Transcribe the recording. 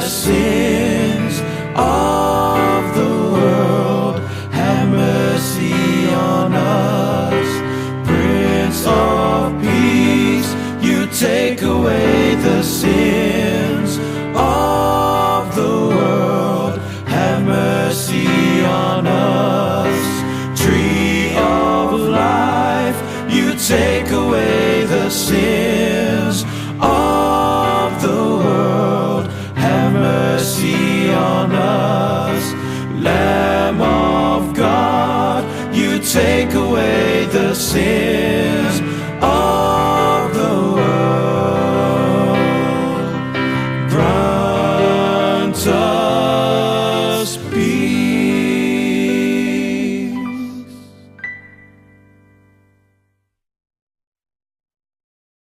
sins of the world, have mercy on us. Prince of Peace, you take away the sins of the world, have mercy on us. Tree of life, you take away the sins of the world, have mercy on us. Lamb of God, you take away the sins